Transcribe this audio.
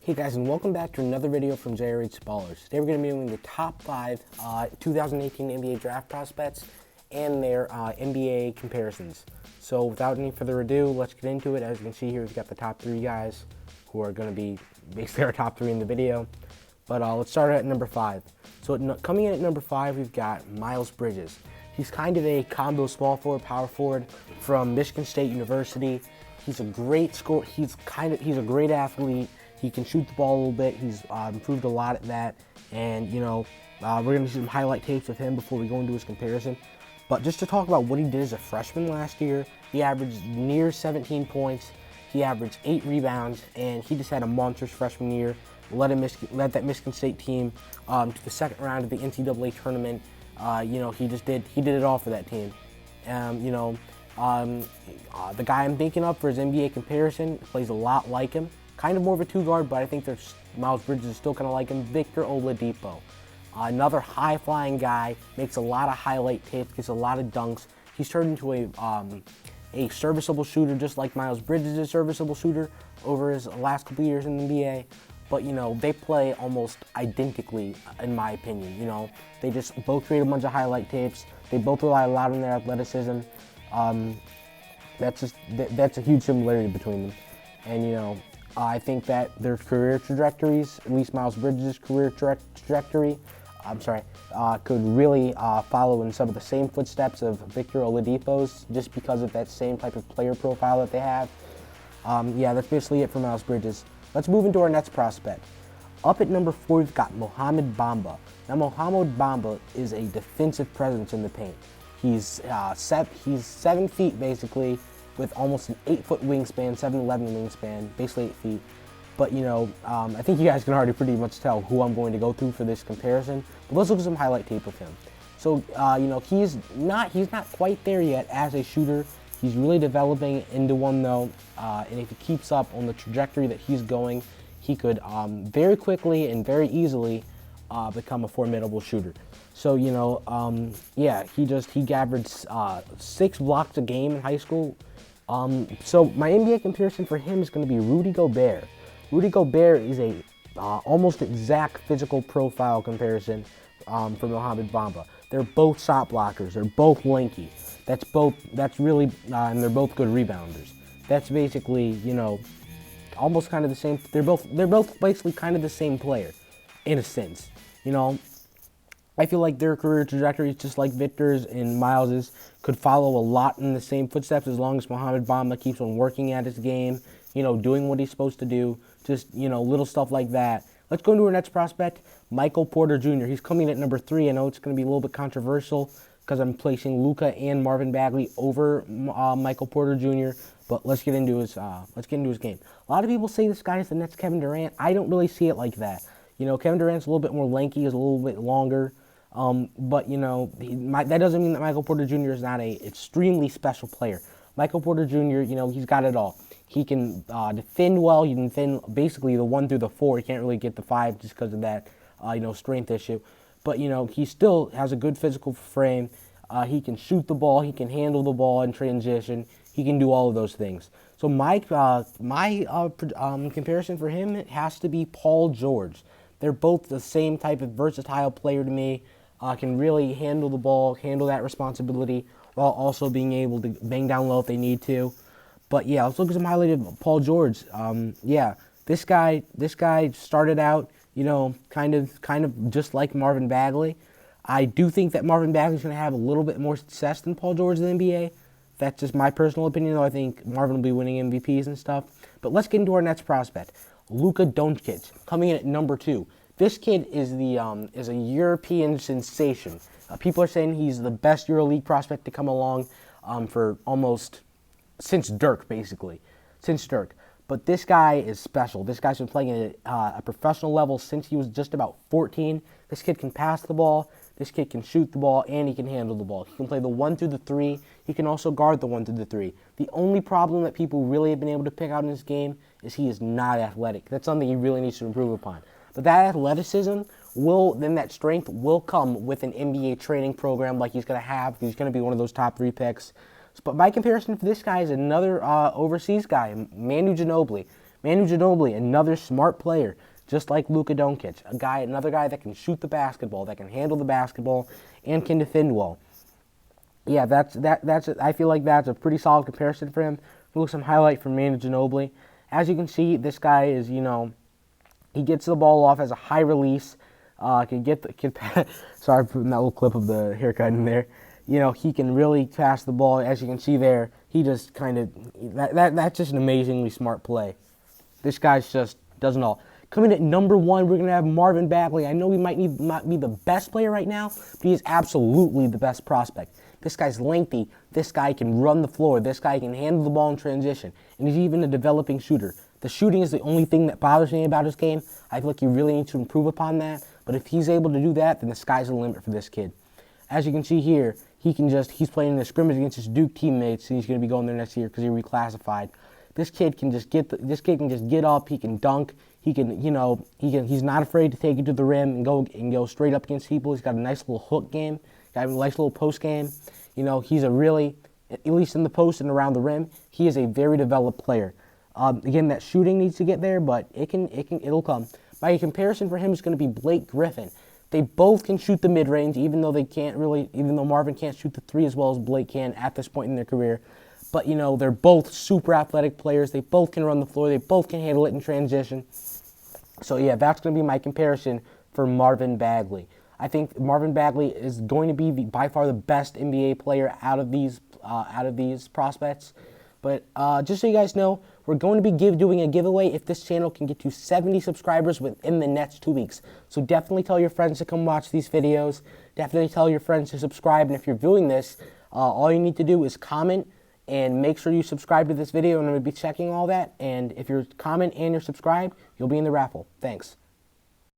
Hey guys, and welcome back to another video from JRH Ballers. Today we're going to be doing the top 5 2018 NBA draft prospects and their NBA comparisons. So without any further ado, let's get into it. As you can see here, we've got the top 3 guys who are going to be basically our top 3 in the video. But let's start at number 5. So coming in at number 5, we've got Myles Bridges. He's kind of a combo small forward, power forward from Michigan State University. He's a great scorer. He's a great athlete. He can shoot the ball a little bit. He's improved a lot at that. And, we're going to see some highlight tapes with him before we go into his comparison. But just to talk about what he did as a freshman last year, he averaged near 17 points. He averaged 8 rebounds, and he just had a monstrous freshman year. Led that Michigan State team to the second round of the NCAA tournament. He did it all for that team. The guy I'm thinking of for his NBA comparison plays a lot like him. Kind of more of a two-guard, but I think Myles Bridges is still kind of like him. Victor Oladipo. Another high-flying guy, makes a lot of highlight tapes, gets a lot of dunks. He's turned into a serviceable shooter, just like Myles Bridges is a serviceable shooter over his last couple years in the NBA. But, they play almost identically, in my opinion. They just both create a bunch of highlight tapes. They both rely a lot on their athleticism. That's a huge similarity between them. And, I think that their career trajectories, at least Myles Bridges' career trajectory, could really follow in some of the same footsteps of Victor Oladipo's, just because of that same type of player profile that they have. That's basically it for Myles Bridges. Let's move into our next prospect. Up at number 4, we've got Mohamed Bamba. Now, Mohamed Bamba is a defensive presence in the paint. He's 7 feet, basically, with almost an 8-foot wingspan, 7'11" wingspan, basically 8 feet. But, I think you guys can already pretty much tell who I'm going to go through for this comparison. But let's look at some highlight tape of him. So, he's not quite there yet as a shooter. He's really developing into one, though. And if he keeps up on the trajectory that he's going, he could very quickly and very easily become a formidable shooter. So, he averaged 6 blocks a game in high school. So my NBA comparison for him is going to be Rudy Gobert. Rudy Gobert is a almost exact physical profile comparison for Mohamed Bamba. They're both shot blockers. They're both lanky. And they're both good rebounders. That's basically, almost kind of the same. They're both basically kind of the same player, in a sense. I feel like their career trajectories, just like Victor's and Myles's, could follow a lot in the same footsteps as long as Mohamed Bamba keeps on working at his game, doing what he's supposed to do, just, little stuff like that. Let's go into our next prospect, Michael Porter Jr. He's coming at number 3. I know it's going to be a little bit controversial because I'm placing Luka and Marvin Bagley over Michael Porter Jr., but let's get into his game. A lot of people say this guy is the next Kevin Durant. I don't really see it like that. Kevin Durant's a little bit more lanky, is a little bit longer. But, that doesn't mean that Michael Porter Jr. is not an extremely special player. Michael Porter Jr., he's got it all. He can defend well. He can defend basically the 1 through the 4. He can't really get the 5 just because of that, strength issue. But, he still has a good physical frame. He can shoot the ball. He can handle the ball in transition. He can do all of those things. So my comparison for him has to be Paul George. They're both the same type of versatile player to me. Can really handle the ball, handle that responsibility, while also being able to bang down low if they need to. But yeah, let's look at some highlighted Paul George. This guy started out, kind of just like Marvin Bagley. I do think that Marvin Bagley's going to have a little bit more success than Paul George in the NBA. That's just my personal opinion, though. I think Marvin will be winning MVPs and stuff. But let's get into our next prospect, Luca Doncic, coming in at number 2. This kid is a European sensation. People are saying he's the best EuroLeague prospect to come along for almost since Dirk, basically. Since Dirk. But this guy is special. This guy's been playing at a professional level since he was just about 14. This kid can pass the ball. This kid can shoot the ball, and he can handle the ball. He can play the 1 through the 3. He can also guard the 1 through the 3. The only problem that people really have been able to pick out in this game is he is not athletic. That's something he really needs to improve upon. But that athleticism that strength will come with an NBA training program like he's going to have. He's going to be one of those top 3 picks. But my comparison for this guy is another overseas guy, Manu Ginobili. Manu Ginobili, another smart player, just like Luca Doncic, another guy that can shoot the basketball, that can handle the basketball, and can defend well. Yeah, I feel like that's a pretty solid comparison for him. Look, some highlight from Manu Ginobili. As you can see, this guy is, he gets the ball off as a high release. Sorry for putting that little clip of the haircut in there. He can really pass the ball. As you can see there, he just that's just an amazingly smart play. This guy's just does it all. Coming at number 1, we're going to have Marvin Bagley. I know he might not be the best player right now, but he is absolutely the best prospect. This guy's lengthy. This guy can run the floor. This guy can handle the ball in transition. And he's even a developing shooter. The shooting is the only thing that bothers me about his game. I feel like he really needs to improve upon that. But if he's able to do that, then the sky's the limit for this kid. As you can see here, he's playing in a scrimmage against his Duke teammates, and he's going to be going there next year because he reclassified. This kid can just get up. He can dunk. He's not afraid to take it to the rim and go straight up against people. He's got a nice little hook game. Got a nice little post game. He's a really, at least in the post and around the rim, he is a very developed player. Again, that shooting needs to get there, but it'll come. By comparison for him is going to be Blake Griffin. They both can shoot the mid-range, even though Marvin can't shoot the 3 as well as Blake can at this point in their career. But, they're both super athletic players. They both can run the floor. They both can handle it in transition. So, yeah, that's going to be my comparison for Marvin Bagley. I think Marvin Bagley is going to be by far the best NBA player out of these prospects. But just so you guys know, we're going to be doing a giveaway if this channel can get to 70 subscribers within the next 2 weeks. So definitely tell your friends to come watch these videos. Definitely tell your friends to subscribe. And if you're viewing this, all you need to do is comment and make sure you subscribe to this video. And I'm going to be checking all that. And if you comment and you're subscribed, you'll be in the raffle. Thanks.